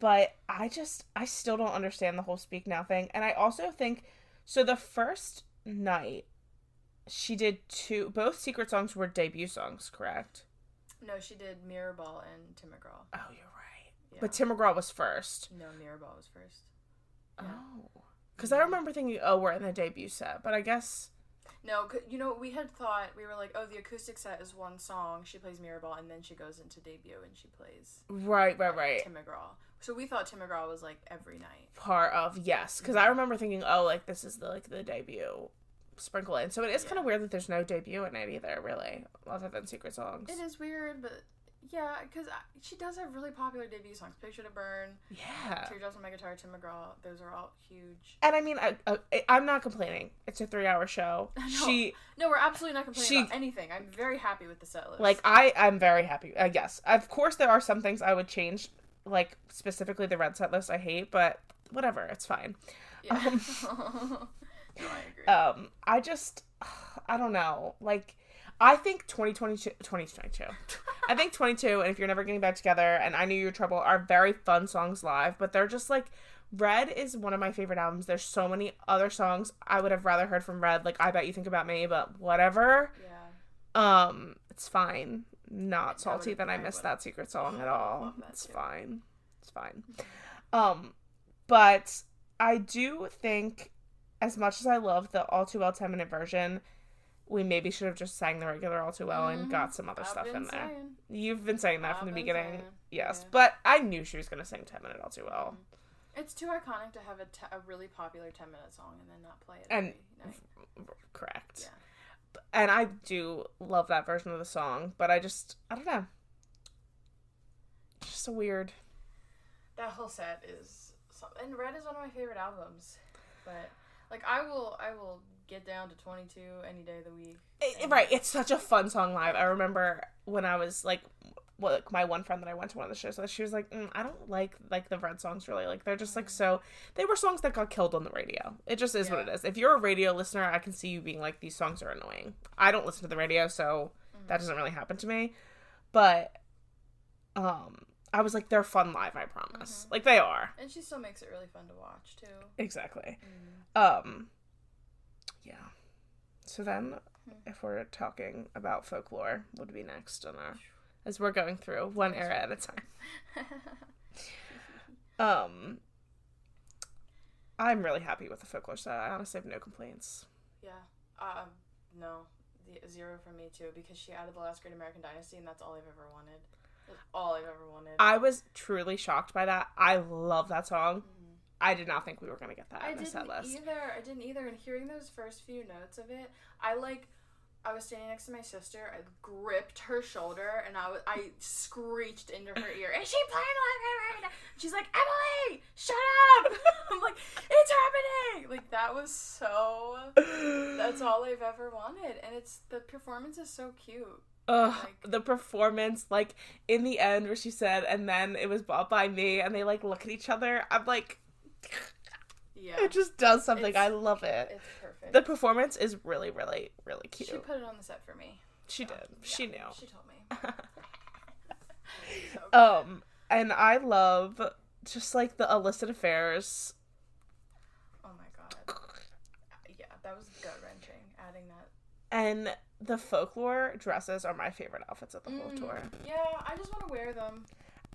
But I still don't understand the whole Speak Now thing. And I also think, so the first night, she did both Secret songs were debut songs, correct? No, she did Mirrorball and Tim McGraw. Oh, you're right. Yeah. But Tim McGraw was first. No, Mirrorball was first. Yeah. Oh. Because I remember thinking, we're in the debut set, but I guess... No, we had thought, we were like, the acoustic set is one song, she plays Mirrorball, and then she goes into debut and she plays... Right. Tim McGraw. So we thought Tim McGraw was, like, every night. Part of, yes. Because I remember thinking, like, this is the debut sprinkle in. So it is kind of weird that there's no debut in it either, really, other than Secret songs. It is weird, but... Yeah, because she does have really popular debut songs. Picture to Burn. Yeah. Teardrops on My Guitar, Tim McGraw. Those are all huge. And I mean, I'm not complaining. It's a 3-hour show. No, we're absolutely not complaining about anything. I'm very happy with the set list. Like, I'm very happy. Yes. Of course, there are some things I would change. Like, specifically the red set list I hate. But whatever. It's fine. Yeah. No, I agree. I don't know. Like... I think 2022, I think 22, and If You're Never Getting Back Together, and I Knew You Were Trouble are very fun songs live, but they're just, like, Red is one of my favorite albums. There's so many other songs I would have rather heard from Red, like, I Bet You Think About Me, but whatever. Yeah. It's fine. Not salty that I missed that Secret song at all. It's fine. It's fine. But I do think, as much as I love the All Too Well 10-minute version, we maybe should have just sang the regular All Too Well and got some other stuff in there. You've been saying that from the beginning. Yes. Yeah. But I knew she was going to sing 10-minute All Too Well. It's too iconic to have a really popular 10-minute song and then not play it And every night. correct. Yeah. And I do love that version of the song, but I don't know. It's just so weird. That whole set is something. And Red is one of my favorite albums. But, like, I will get down to 22 any day of the week. Right, it's such a fun song live. I remember when I was, like, my one friend that I went to one of the shows with, she was like, I don't like the Red songs really. Like, they're just, like, so... They were songs that got killed on the radio. It just is what it is. If you're a radio listener, I can see you being like, these songs are annoying. I don't listen to the radio, so that doesn't really happen to me. But, I was like, they're fun live, I promise. Like, they are. And she still makes it really fun to watch, too. Exactly. Yeah. So then, if we're talking about folklore, what would be next on our... As we're going through one era at a time. I'm really happy with the folklore set. I honestly have no complaints. Yeah. No. Zero for me, too, because she added The Last Great American Dynasty, and that's all I've ever wanted. That's all I've ever wanted. I was truly shocked by that. I love that song. I did not think we were going to get that in the set list. I didn't either. And hearing those first few notes of it, I was standing next to my sister. I gripped her shoulder and I screeched into her ear. Is she playing Live right? She's like, Emily, shut up! I'm like, it's happening! Like, that was so... That's all I've ever wanted. And the performance is so cute. The performance, like, in the end where she said, and then it was bought by me, and they, like, look at each other. I'm like... Yeah. It just does something. I love it. It's perfect. The performance is really, really, really cute. She put it on the set for me. She did. Yeah, she knew. She told me. So and I love just like the illicit affairs. Oh my god. Yeah, that was gut-wrenching, adding that. And the folklore dresses are my favorite outfits of the whole tour. Yeah, I just want to wear them.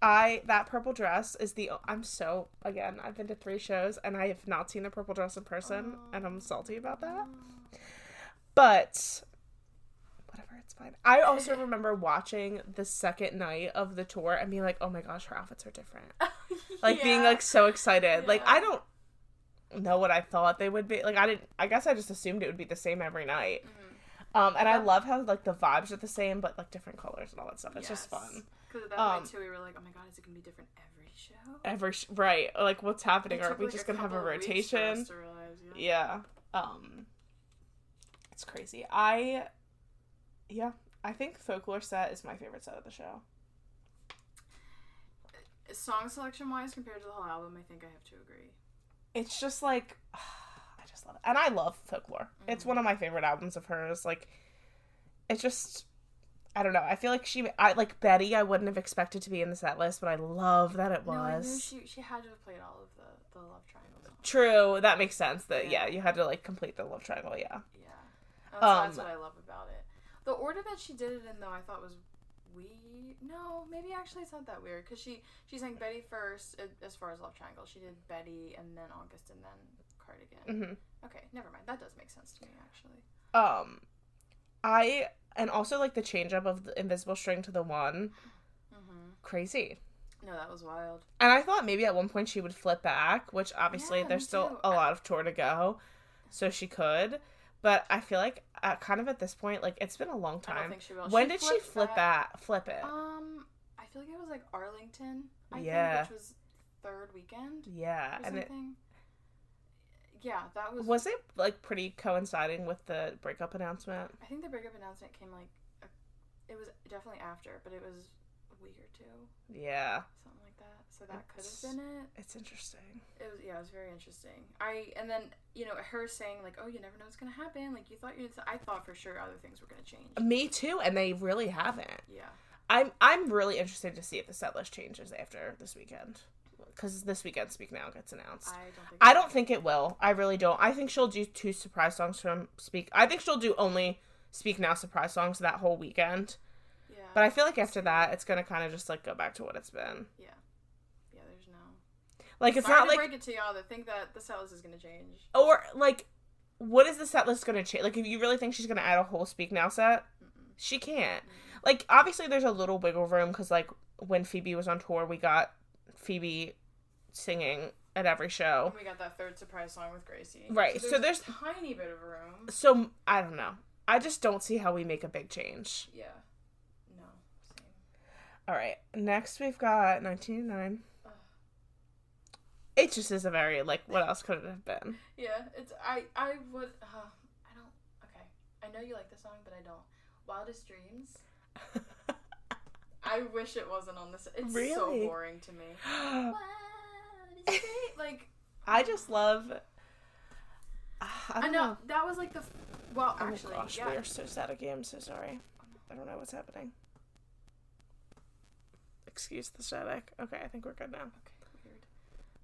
That purple dress is I've been to 3 shows and I have not seen the purple dress in person and I'm salty about that. But whatever, it's fine. I also remember watching the second night of the tour and being like, oh my gosh, her outfits are different. Like being like so excited. Yeah. Like I don't know what I thought they would be. Like I guess I just assumed it would be the same every night. And I love how like the vibes are the same but like different colors and all that stuff. It's just fun. Because at that point, too, we were like, oh my god, is it going to be different every show? Right. Like, what's happening? Are we just going to have a rotation? To realize, yeah. It's crazy. I think Folklore set is my favorite set of the show. Song selection-wise, compared to the whole album, I think I have to agree. It's just, like, I just love it. And I love Folklore. It's one of my favorite albums of hers. Like, it's just... I don't know. I feel like like Betty, I wouldn't have expected to be in the set list, but I love that it was. No, I knew she had to have played all of the love triangles. True, that makes sense. That you had to like complete the love triangle. Yeah. Yeah. That's what I love about it. The order that she did it in, though, I thought was weird. No, maybe actually it's not that weird because she sang Betty first as far as love triangle. She did Betty and then August and then Cardigan. Okay, never mind. That does make sense to me actually. And also, like, the change-up of the invisible string to the one. Crazy. No, that was wild. And I thought maybe at one point she would flip back, which obviously there's still a lot of tour to go, so she could. But I feel like kind of at this point, like, it's been a long time. I don't think she will. When did she flip it? I feel like it was, like, Arlington, I think, which was third weekend. Yeah. Or something. Yeah, that was... Was it, like, pretty coinciding with the breakup announcement? I think the breakup announcement came, like... It was definitely after, but it was a week or 2. Yeah. Something like that. So that could have been it. It's interesting. It was very interesting. And then, her saying, like, oh, you never know what's going to happen. Like, I thought for sure other things were going to change. Me too, and they really haven't. Yeah. I'm really interested to see if the set list changes after this weekend. Because this weekend Speak Now gets announced. I don't think it will. I really don't. I think she'll do 2 surprise songs from Speak. I think she'll do only Speak Now surprise songs that whole weekend. Yeah. But I feel like after that, it's going to kind of just, like, go back to what it's been. Yeah. Yeah, there's no... Like, it's Sorry not to like... break it to y'all that think that the set list is going to change. Or, like, what is the set list going to change? Like, if you really think she's going to add a whole Speak Now set, she can't. Like, obviously there's a little wiggle room, because, like, when Phoebe was on tour, we got Phoebe singing at every show. And we got that third surprise song with Gracie. Right. So there's a tiny bit of room. So, I don't know. I just don't see how we make a big change. Yeah. No. Same. All right. Next, we've got 1989. It just is a very, like, what else could it have been? Yeah. It's, I would, I don't, okay. I know you like the song, but I don't. Wildest Dreams. I wish it wasn't on this. It's really? So boring to me. Wildest Dreams. Like. I just love. I know. That was like the. Well, actually, gosh, yeah. we are so staticky. I'm so sorry. I don't know what's happening. Excuse the static. Okay, I think we're good now. Okay, weird.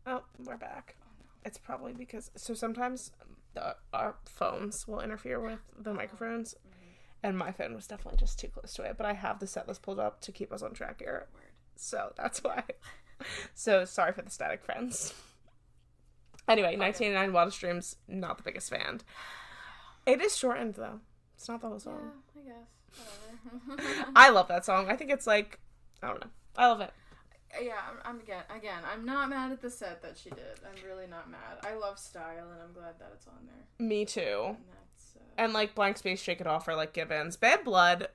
Oh, we're back. Oh, no. It's probably because sometimes our phones will interfere with the microphones, and my phone was definitely just too close to it. But I have the set list pulled up to keep us on track here, so that's why. So sorry for the static, friends. Anyway, 1989 Wildest Dreams, not the biggest fan. It is shortened, though. It's not the whole song. Yeah, I guess. Whatever. I love that song. I think it's like, I don't know. I love it. Yeah, I'm I'm not mad at the set that she did. I'm really not mad. I love Style, and I'm glad that it's on there. Me too. And that's... And, like, Blank Space, Shake It Off, or, like, Givens. Bad Blood,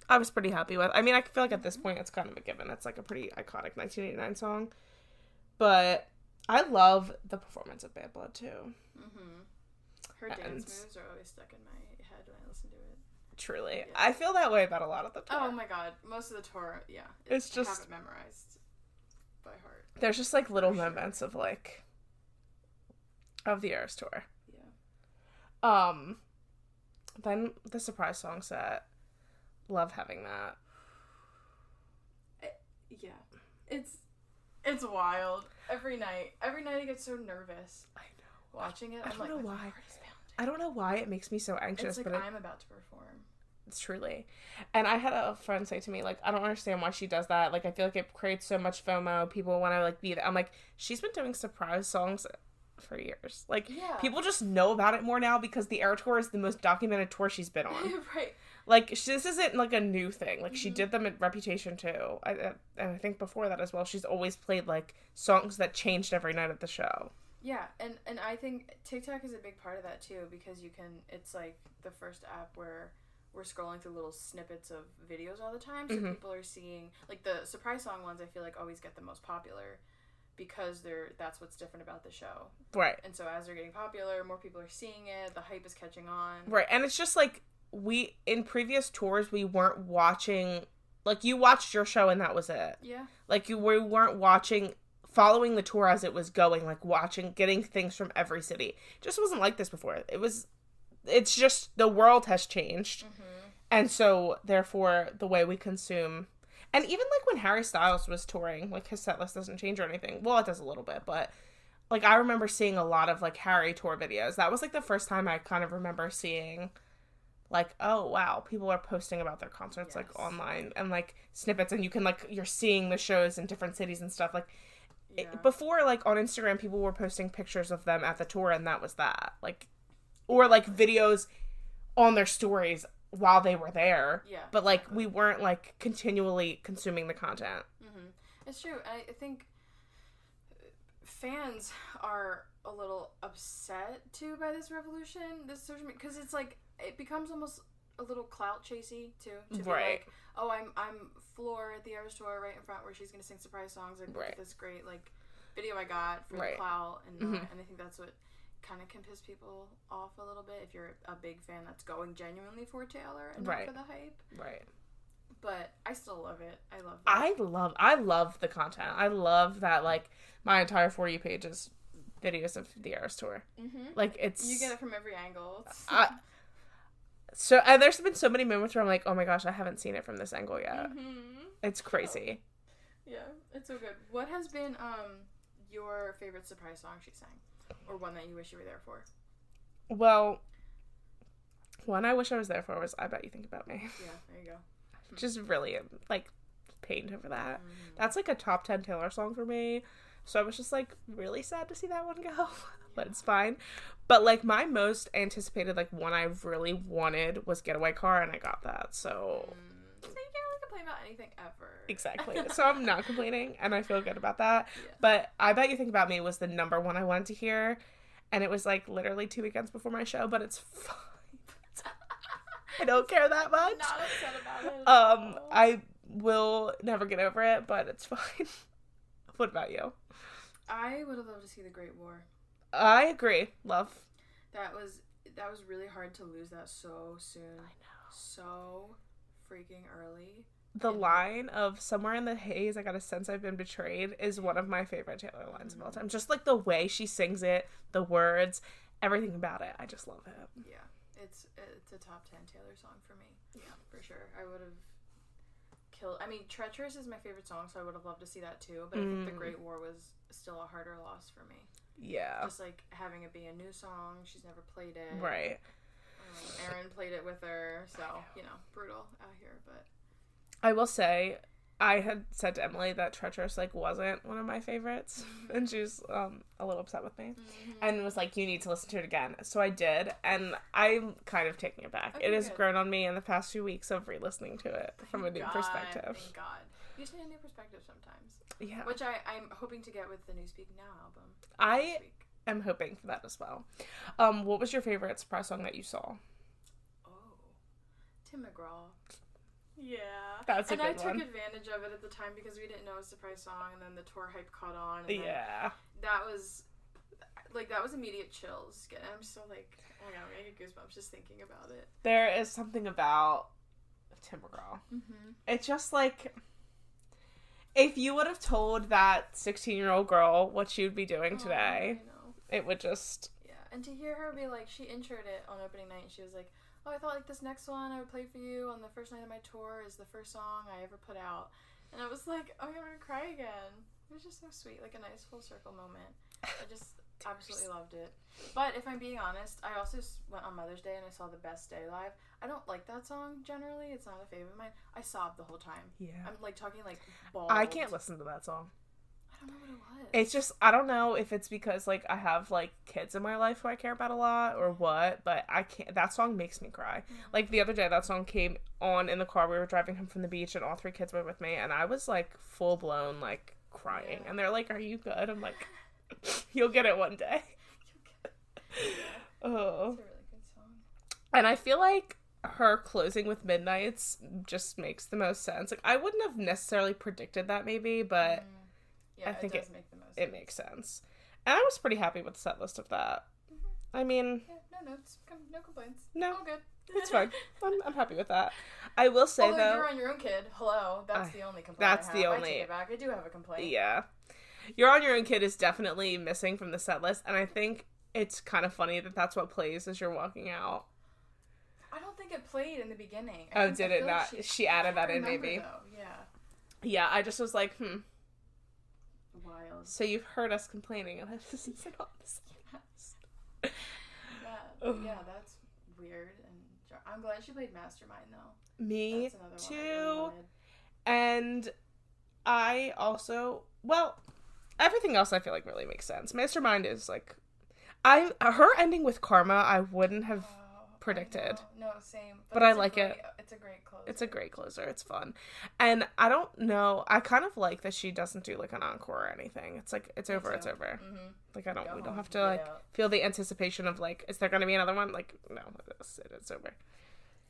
I was pretty happy with. I mean, I feel like at this point it's kind of a given. It's, like, a pretty iconic 1989 song. But I love the performance of Bad Blood, too. Her dance moves are always stuck in my head when I listen to it. Truly. Yeah. I feel that way about a lot of the tour. Oh my god. Most of the tour, yeah. It's just... I have it memorized by heart. There's just, like, little moments of, like... of the Eras tour. Yeah. Then the surprise song set. Love having that. Yeah. It's wild. Every night I get so nervous. I know. Watching it, I don't know why. I don't know why it makes me so anxious. It's like but I'm about to perform. It's truly. And I had a friend say to me, like, I don't understand why she does that. Like, I feel like it creates so much FOMO. People want to, like, be there. I'm like, she's been doing surprise songs for years. Like, yeah. People just know about it more now because the Era Tour is the most documented tour she's been on. Right. Like, this isn't, like, a new thing. Like, she did them at Reputation, too. And I think before that as well, she's always played, like, songs that changed every night of the show. Yeah, and I think TikTok is a big part of that, too, because it's, like, the first app where we're scrolling through little snippets of videos all the time, so people are seeing, like, the surprise song ones, I feel like, always get the most popular, because that's what's different about the show. Right. And so as they're getting popular, more people are seeing it, the hype is catching on. Right, and it's just, like, in previous tours, we weren't watching, like, you watched your show and that was it. Yeah. Like, we weren't following the tour as it was going, like, getting things from every city. It just wasn't like this before. It's just, the world has changed. And so, therefore, the way we consume, and even, like, when Harry Styles was touring, like, his set list doesn't change or anything. Well, it does a little bit, but, like, I remember seeing a lot of, like, Harry tour videos. That was, like, the first time I kind of remember seeing, like, oh, wow, people are posting about their concerts, like, online, and, like, snippets, and you can, like, you're seeing the shows in different cities and stuff, like, before, like, on Instagram, people were posting pictures of them at the tour, and that was that, like, or, like, videos on their stories while they were there, but, like, we weren't, like, continually consuming the content. It's true. I think fans are a little upset, too, by this revolution, this social media, because it's, like, it becomes almost a little clout chasey, too, to be like, oh, I'm Floor at the Eras Tour right in front where she's gonna sing surprise songs, like, look at this great, like, video I got for the clout, and I think that's what kind of can piss people off a little bit if you're a big fan that's going genuinely for Taylor and not for the hype. Right. But I still love it. I love that. I love the content. I love that, like, my entire For You page is videos of the Eras Tour. Like, it's... You get it from every angle. So, and there's been so many moments where I'm like, oh my gosh, I haven't seen it from this angle yet. It's crazy. Yeah, it's so good. What has been your favorite surprise song she sang? Or one that you wish you were there for? Well, one I wish I was there for was I Bet You Think About Me. Yeah, there you go. Just really, like, pained over that. That's, like, a top 10 Taylor song for me. So I was just, like, really sad to see that one go. But it's fine. But, like, my most anticipated, like, one I really wanted was Getaway Car, and I got that. So... So you can't really complain about anything ever. Exactly. So I'm not complaining, and I feel good about that. Yeah. But I Bet You Think About Me was the number one I wanted to hear, and it was like literally 2 weekends before my show, but it's fine. I don't care that much. Not upset about it. I will never get over it, but it's fine. What about you? I would have loved to see The Great War. I agree. Love. That was really hard to lose that so soon. I know. So freaking early. The line of "somewhere in the haze, I got a sense I've been betrayed" is one of my favorite Taylor lines of all time. Just like the way she sings it, the words, everything about it. I just love it. Yeah. It's a top 10 Taylor song for me. Yeah. For sure. I would have killed... I mean, Treacherous is my favorite song, so I would have loved to see that too. But I think The Great War was still a harder loss for me. Yeah. Just like having it be a new song. She's never played it. Right. Aaron played it with her. So, brutal out here. But I will say, I had said to Emily that Treacherous wasn't one of my favorites, and she was a little upset with me, and was like, "You need to listen to it again." So I did, and I'm kind of taking it back. Okay, it has good. grown on me in the past few weeks of re-listening to it from a new perspective. Thank God. You just need a new perspective sometimes. Yeah, Which I'm hoping to get with the new Speak Now album. I am hoping for that as well. What was your favorite surprise song that you saw? Oh, Tim McGraw. Yeah. That's a good one. And I took advantage of it at the time because we didn't know it was a surprise song, and then the tour hype caught on. And Yeah. That was immediate chills. I'm still like, oh my God, I'm getting goosebumps just thinking about it. There is something about Tim McGraw. Mm-hmm. It's just like, if you would have told that 16-year-old girl what she would be doing today, it would just... Yeah, and to hear her be like, she introed it on opening night, and she was like, oh, I thought this next one I would play for you on the first night of my tour is the first song I ever put out. And I was like, oh, I'm going to cry again. It was just so sweet, like a nice full circle moment. I just absolutely loved it. But if I'm being honest, I also went on Mother's Day and I saw The Best Day live. I don't like that song generally. It's not a favorite of mine. I sobbed the whole time. Yeah. I'm talking bald. I can't listen to that song. I don't know what it was. It's just, I don't know if it's because I have kids in my life who I care about a lot or what, but I can't, that song makes me cry. Yeah. The other day that song came on in the car. We were driving home from the beach and all 3 kids were with me, and I was full blown crying. Yeah. And they're like, are you good? I'm like, you'll get it one day. Yeah. Oh. It's a really good song. And I feel like her closing with Midnights just makes the most sense. I wouldn't have necessarily predicted that maybe, but yeah, I think it does make the most it sense. makes sense. And I was pretty happy with the set list of that. Mm-hmm. I mean... Yeah, no notes. No complaints. No. All good. It's fine. I'm happy with that. I will say, Although though... You're on Your Own Kid. Hello. That's the only complaint that's I have. the only... I take it back. I do have a complaint. Yeah. You're on Your Own Kid is definitely missing from the set list, and I think it's kind of funny that that's what plays as you're walking out. I don't think it played in the beginning. Oh, did it not? She added that in, maybe. Though. Yeah. Yeah, I just was like, Wild. So you've heard us complaining, and this isn't on the set list. Yeah, that's weird. And I'm glad she played Mastermind, though. Me That's another too. one I really wanted. And I also, well, everything else I feel really makes sense. Mastermind is her ending with Karma I wouldn't have predicted. No, same. But I like it. It's a great closer. It's a great closer. It's fun. And I don't know, I kind of like that she doesn't do an encore or anything. It's it's over, it's over. Mm-hmm. We don't have to feel the anticipation of is there going to be another one? No, it's over.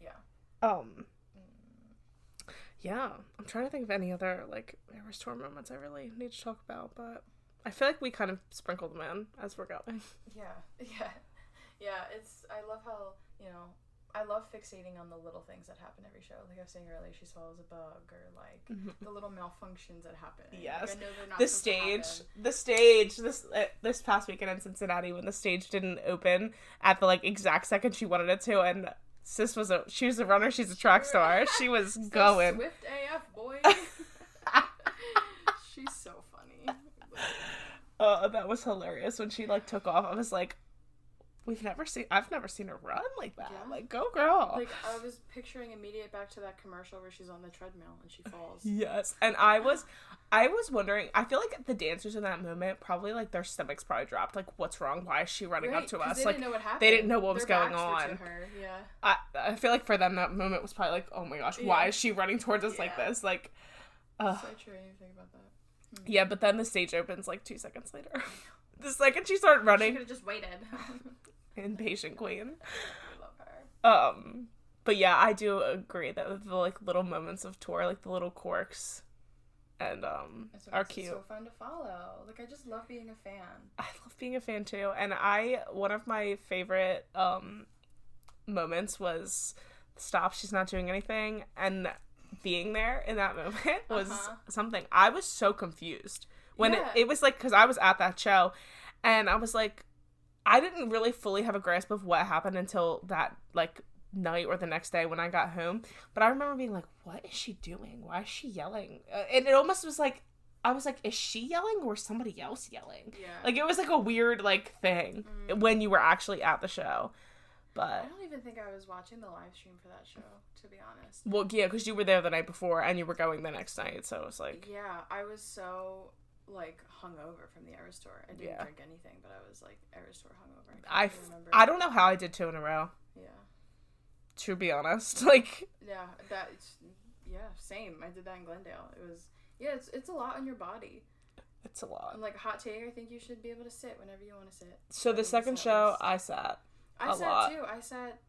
Yeah. Yeah, I'm trying to think of any other Everest tour moments I really need to talk about, but I feel we kind of sprinkle them in as we're going. Yeah. I love how I love fixating on the little things that happen every show. Like I was saying earlier, she swallows a bug, or the little malfunctions that happen. Yes, I know they're not the stage. This past weekend in Cincinnati, when the stage didn't open at the exact second she wanted it to, and Sis she was a runner. She's a track star. She was going. Swift AF, boy. She's so funny. That was hilarious when she took off. I was like, I've never seen her run like that. Yeah. Like, go girl. Like, I was picturing immediate back to that commercial where she's on the treadmill and she falls. Yes. And I was wondering, I feel like the dancers in that moment probably, like, their stomachs probably dropped. Like, what's wrong? Why is she running up to us? They like, didn't know what happened. They didn't know what was Their going backs were on. to her. Yeah. I feel like for them that moment was probably like, oh my gosh, why is she running towards us like this? Like, so true. I didn't think about that. Yeah, but then the stage opens like 2 seconds later. The second she started running, she could have just waited. Impatient queen. I love her. But yeah, I do agree that the like little moments of tour, like the little quirks, and are cute. It's so fun to follow. Like, I just love being a fan. I love being a fan too, and one of my favorite moments was stop. She's not doing anything, and being there in that moment was something. I was so confused when it was like, because I was at that show, and I was like, I didn't really fully have a grasp of what happened until that like night or the next day when I got home. But I remember being like, what is she doing? Why is she yelling? And it almost was like, I was like, is she yelling or somebody else yelling? Yeah. Like, it was like a weird like thing when you were actually at the show. But I don't even think I was watching the live stream for that show, to be honest. Well, yeah, because you were there the night before and you were going the next night, so it was like... Yeah, I was so, like, hungover from the Eras Tour. I didn't drink anything, but I was, like, Eras Tour hungover. I don't know how I did 2 in a row. Yeah. To be honest. Like... Yeah, same. I did that in Glendale. It was... Yeah, it's a lot on your body. It's a lot. And, like, hot take, I think you should be able to sit whenever you want to sit. So the second show, I sat. I sat too. I sat.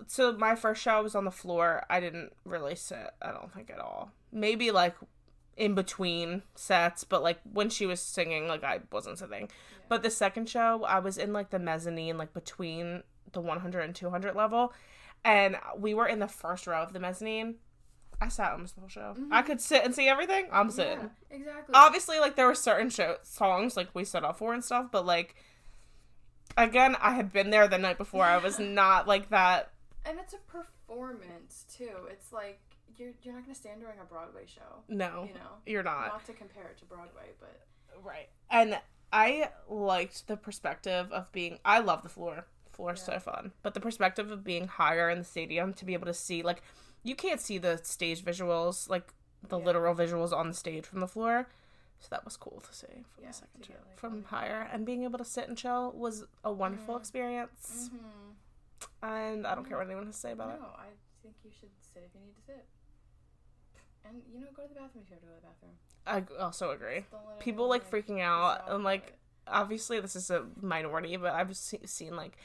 So my first show, I was on the floor. I didn't really sit, I don't think, at all. Maybe, like, in between sets, but, like, when she was singing, like, I wasn't sitting. Yeah. But the second show, I was in, like, the mezzanine, like, between the 100 and 200 level, and we were in the first row of the mezzanine. I sat almost the whole show. Mm-hmm. I could sit and see everything. I'm sitting. Yeah, exactly. Obviously, like, there were certain songs, like, we stood up for and stuff, but, like... Again, I had been there the night before. I was not like that. And it's a performance, too. It's like, you're not going to stand during a Broadway show. No, you're not. Not to compare it to Broadway, but... Right. And I liked the perspective of being... I love the floor. The floor is so fun. But the perspective of being higher in the stadium to be able to see, like... You can't see the stage visuals, like, the literal visuals on the stage from the floor. So that was cool to see from the second show. Like, from higher. And being able to sit and chill was a wonderful experience. Mm-hmm. And I don't care what anyone has to say about it. No, I think you should sit if you need to sit. And, go to the bathroom if you have to go to the bathroom. I also agree. People, like, freaking out. And, like, obviously this is a minority, but I've seen, like,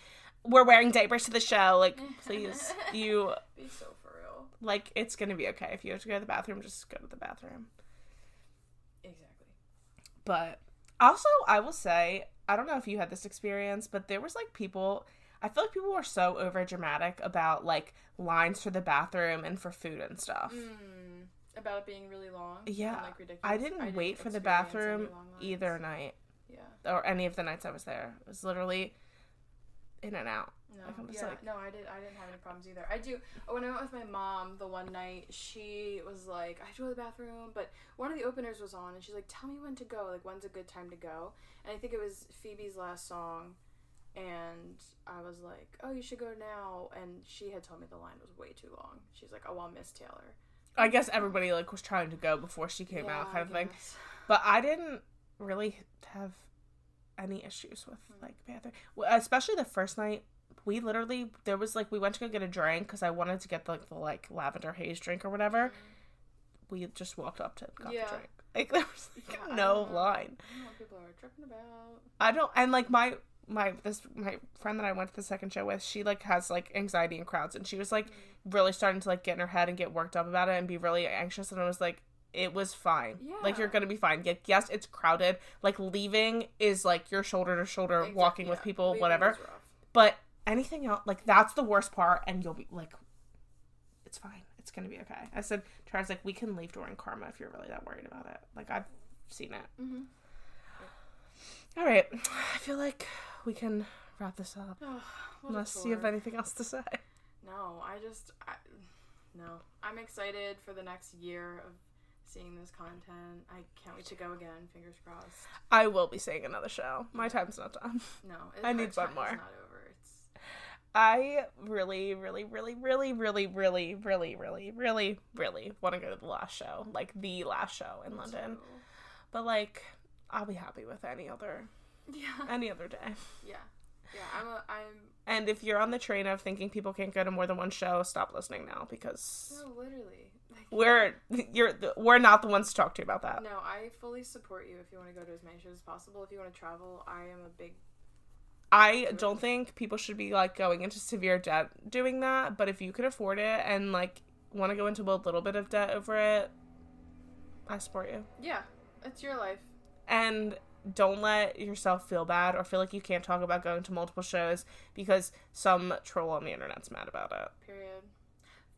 we're wearing diapers to the show. Like, please, you... Be so for real. Like, it's gonna be okay. If you have to go to the bathroom, just go to the bathroom. But also, I will say, I don't know if you had this experience, but there was, like, I feel like people were so over dramatic about, like, lines for the bathroom and for food and stuff. About it being really long? Yeah. And, like, ridiculous. I didn't wait for the bathroom either night. Yeah. Or any of the nights I was there. It was literally in and out. No, I didn't have any problems either. When I went with my mom the one night, she was like, I have to go to the bathroom, but one of the openers was on, and she's like, tell me when to go, like, when's a good time to go? And I think it was Phoebe's last song, and I was like, oh, you should go now, and she had told me the line was way too long. She's like, oh, I'll miss Taylor. I guess everybody, like, was trying to go before she came out, kind of thing. But I didn't really have any issues with, like, bathroom. Especially the first night. We literally, there was, like, we went to go get a drink because I wanted to get, the lavender haze drink or whatever. We just walked up to it and got the drink. Like, there was, like, no line. I don't know what people are tripping about. I don't, and, like, my friend that I went to the second show with, she, like, has, like, anxiety in crowds, and she was, like, really starting to, like, get in her head and get worked up about it and be really anxious, and I was like, it was fine. Yeah. Like, you're gonna be fine. Yes, it's crowded. Like, leaving is, like, you're shoulder to shoulder walking with people, leaving whatever. But anything else, like, that's the worst part, and you'll be, like, it's fine. It's gonna be okay. I said, Charles, like, we can leave during Karma if you're really that worried about it. Like, I've seen it. Mm-hmm. All right. I feel like we can wrap this up. Oh, unless you have anything else to say. No, I'm excited for the next year of seeing this content. I can't wait to go again. Fingers crossed. I will be seeing another show. My time's not done. No, I need one more. It's not over. I really, really, really, really, really, really, really, really, really, really want to go to the last show. Like, the last show in London. Too. But, like, I'll be happy with any other day. Yeah. Yeah, I'm... And if you're on the train of thinking people can't go to more than one show, stop listening now, because... No, literally. Like, we're not the ones to talk to about that. No, I fully support you if you want to go to as many shows as possible. If you want to travel, I am a big... I don't think people should be, like, going into severe debt doing that, but if you can afford it and, like, want to go into a little bit of debt over it, I support you. Yeah, it's your life. And don't let yourself feel bad or feel like you can't talk about going to multiple shows because some troll on the internet's mad about it. Period.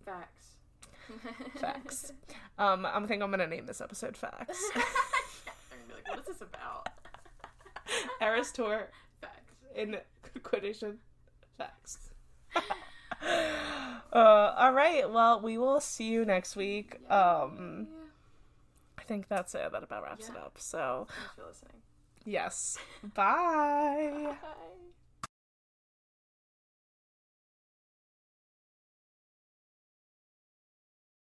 Facts. Facts. I think I'm gonna name this episode Facts. Yeah, I'm gonna be like, what is this about? Eras Tour. Facts. In quotation. Facts. All right. Well, we will see you next week. Yay. I think that's it. That about wraps it up. So, Thanks for listening. yes. Bye.